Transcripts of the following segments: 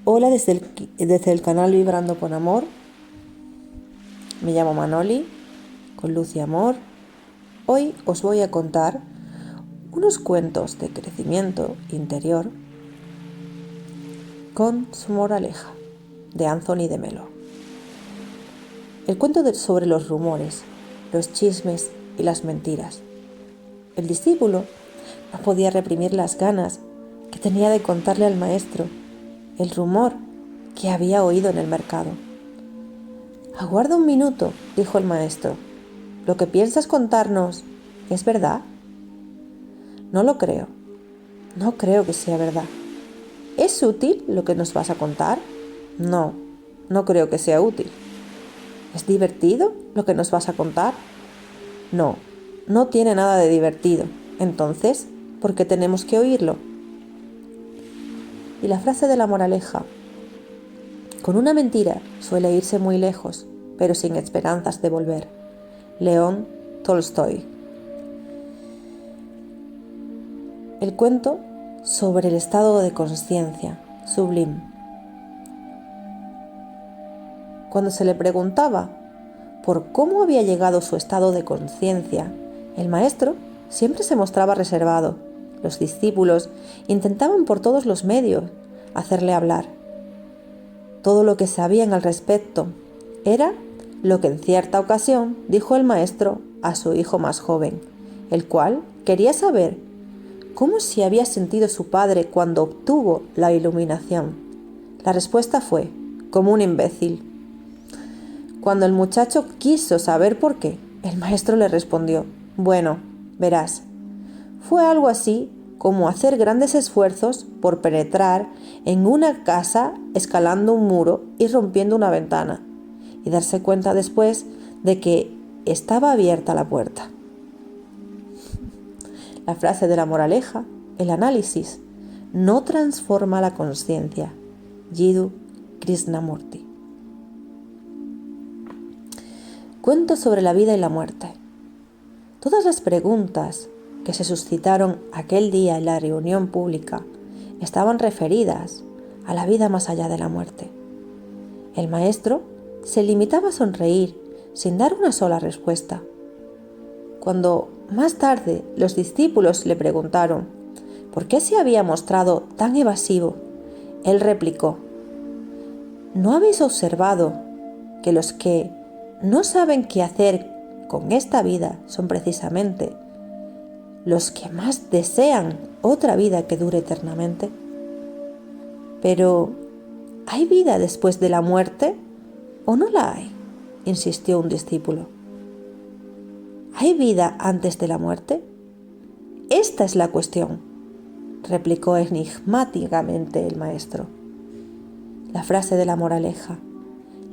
Hola desde el canal Vibrando con Amor. Me llamo Manoli, con luz y amor. Hoy os voy a contar unos cuentos de crecimiento interior con su moraleja, de Anthony de Melo. El cuento sobre los rumores, los chismes y las mentiras. El discípulo no podía reprimir las ganas que tenía de contarle al maestro el rumor que había oído en el mercado. «Aguarda un minuto», dijo el maestro. «¿Lo que piensas contarnos es verdad?» «No lo creo. No creo que sea verdad». «¿Es útil lo que nos vas a contar?» «No, no creo que sea útil». «¿Es divertido lo que nos vas a contar?» «No, no tiene nada de divertido. Entonces, ¿por qué tenemos que oírlo?» Y la frase de la moraleja: «Con una mentira suele irse muy lejos, pero sin esperanzas de volver». León Tolstoy. El cuento sobre el estado de conciencia sublime. Cuando se le preguntaba por cómo había llegado su estado de conciencia, el maestro siempre se mostraba reservado. Los discípulos intentaban por todos los medios hacerle hablar. Todo lo que sabían al respecto era lo que en cierta ocasión dijo el maestro a su hijo más joven, el cual quería saber cómo se había sentido su padre cuando obtuvo la iluminación. La respuesta fue: como un imbécil. Cuando el muchacho quiso saber por qué, el maestro le respondió: bueno, verás, fue algo así como hacer grandes esfuerzos por penetrar en una casa escalando un muro y rompiendo una ventana, y darse cuenta después de que estaba abierta la puerta. La frase de la moraleja: el análisis no transforma la conciencia. Jiddu Krishnamurti. Cuento sobre la vida y la muerte. Todas las preguntas que se suscitaron aquel día en la reunión pública estaban referidas a la vida más allá de la muerte. El maestro se limitaba a sonreír sin dar una sola respuesta. Cuando más tarde los discípulos le preguntaron por qué se había mostrado tan evasivo, él replicó: ¿no habéis observado que los que no saben qué hacer con esta vida son precisamente los que más desean otra vida que dure eternamente? Pero, ¿hay vida después de la muerte o no la hay?, insistió un discípulo. ¿Hay vida antes de la muerte? Esta es la cuestión, replicó enigmáticamente el maestro. La frase de la moraleja: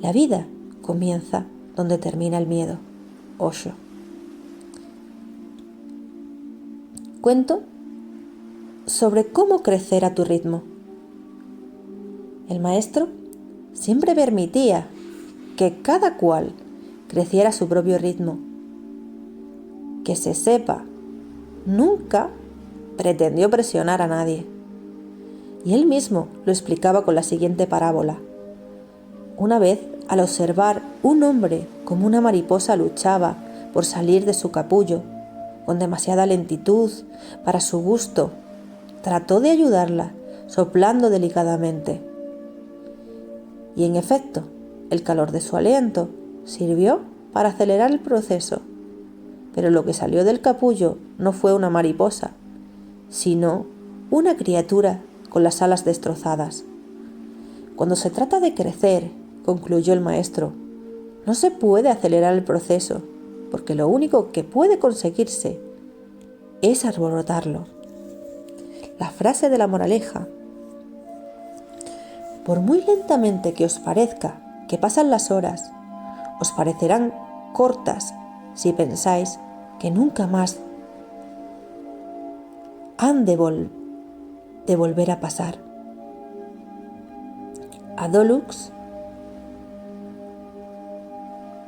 la vida comienza donde termina el miedo. Osho. Cuento sobre cómo crecer a tu ritmo. El maestro siempre permitía que cada cual creciera a su propio ritmo. Que se sepa, nunca pretendió presionar a nadie. Y él mismo lo explicaba con la siguiente parábola. Una vez, al observar un hombre como una mariposa luchaba por salir de su capullo, con demasiada lentitud para su gusto, trató de ayudarla, soplando delicadamente. Y en efecto, el calor de su aliento sirvió para acelerar el proceso. Pero lo que salió del capullo no fue una mariposa, sino una criatura con las alas destrozadas. Cuando se trata de crecer, concluyó el maestro, no se puede acelerar el proceso, porque lo único que puede conseguirse es alborotarlo. La frase de la moraleja: por muy lentamente que os parezca que pasan las horas, os parecerán cortas si pensáis que nunca más han de volver a pasar. Aldous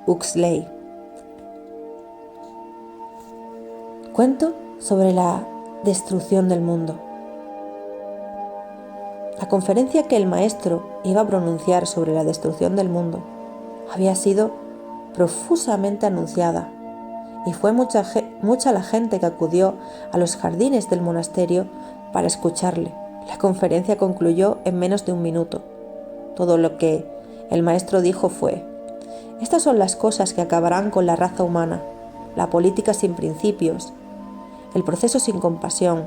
Huxley. Cuento sobre la destrucción del mundo. La conferencia que el maestro iba a pronunciar sobre la destrucción del mundo había sido profusamente anunciada y fue mucha la gente que acudió a los jardines del monasterio para escucharle. La conferencia concluyó en menos de un minuto. Todo lo que el maestro dijo fue: estas son las cosas que acabarán con la raza humana: la política sin principios, el proceso sin compasión,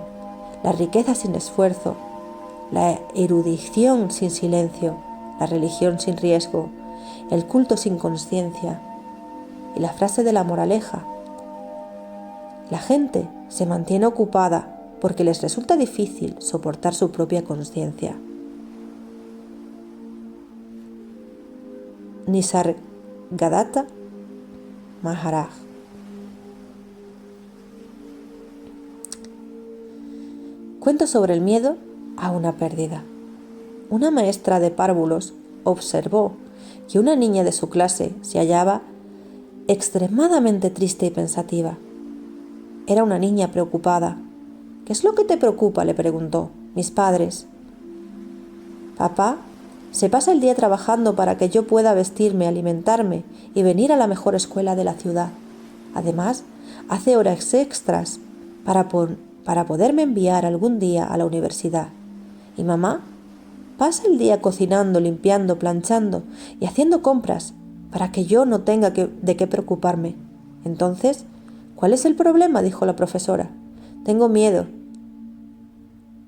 la riqueza sin esfuerzo, la erudición sin silencio, la religión sin riesgo, el culto sin conciencia. Y la frase de la moraleja: la gente se mantiene ocupada porque les resulta difícil soportar su propia conciencia. Nisargadatta Maharaj. Cuento sobre el miedo a una pérdida. Una maestra de párvulos observó que una niña de su clase se hallaba extremadamente triste y pensativa. Era una niña preocupada. «¿Qué es lo que te preocupa?», le preguntó. «Mis padres». «Papá se pasa el día trabajando para que yo pueda vestirme, alimentarme y venir a la mejor escuela de la ciudad. Además, hace horas extras para poderme enviar algún día a la universidad. Y mamá pasa el día cocinando, limpiando, planchando y haciendo compras para que yo no tenga de qué preocuparme. Entonces, ¿cuál es el problema?», dijo la profesora. «Tengo miedo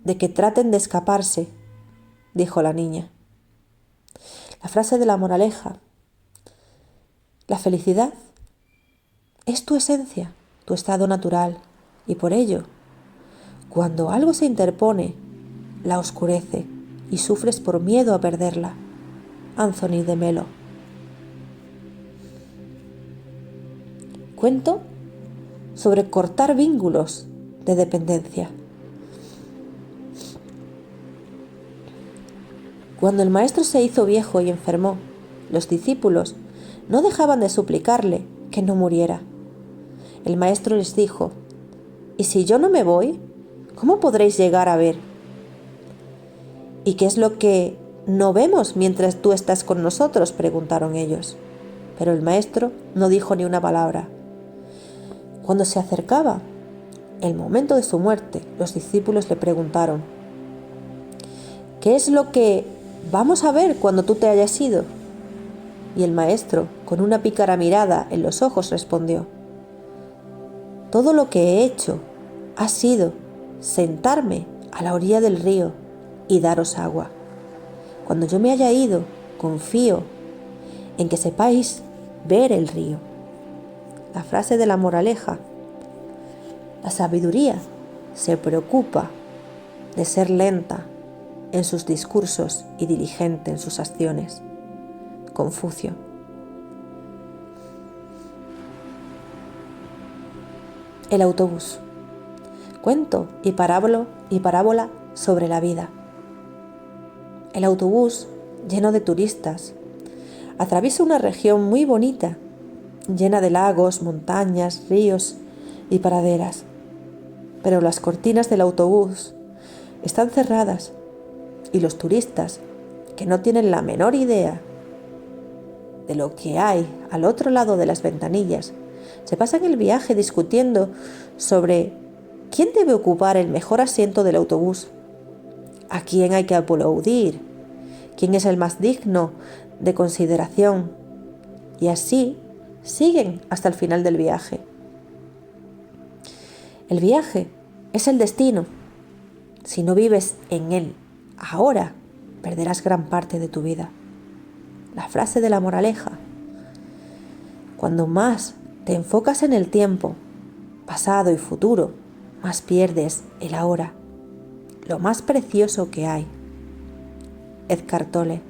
de que traten de escaparse», dijo la niña. La frase de la moraleja: la felicidad es tu esencia, tu estado natural, y por ello, cuando algo se interpone, la oscurece y sufres por miedo a perderla. Anthony de Melo. Cuento sobre cortar vínculos de dependencia. Cuando el maestro se hizo viejo y enfermó, los discípulos no dejaban de suplicarle que no muriera. El maestro les dijo: «¿Y si yo no me voy, cómo podréis llegar a ver? ¿Y qué es lo que no vemos mientras tú estás con nosotros?», preguntaron ellos. Pero el maestro no dijo ni una palabra. Cuando se acercaba el momento de su muerte, los discípulos le preguntaron: «¿Qué es lo que vamos a ver cuando tú te hayas ido?». Y el maestro, con una pícara mirada en los ojos, respondió: «Todo lo que he hecho ha sido sentarme a la orilla del río y daros agua. Cuando yo me haya ido, confío en que sepáis ver el río». La frase de la moraleja: la sabiduría se preocupa de ser lenta en sus discursos y diligente en sus acciones. Confucio. El autobús. Cuento y parábola sobre la vida. El autobús, lleno de turistas, atraviesa una región muy bonita, llena de lagos, montañas, ríos y praderas. Pero las cortinas del autobús están cerradas y los turistas, que no tienen la menor idea de lo que hay al otro lado de las ventanillas, se pasan el viaje discutiendo sobre quién debe ocupar el mejor asiento del autobús, a quién hay que aplaudir, quién es el más digno de consideración, y así siguen hasta el final del viaje. El viaje es el destino. Si no vives en él ahora, perderás gran parte de tu vida. La frase de la moraleja: cuando más te enfocas en el tiempo, pasado y futuro, más pierdes el ahora, lo más precioso que hay. Eckhart Tolle.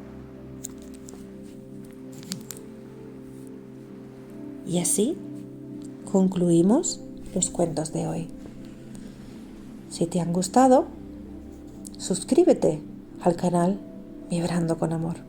Y así concluimos los cuentos de hoy. Si te han gustado, suscríbete al canal Vibrando con Amor.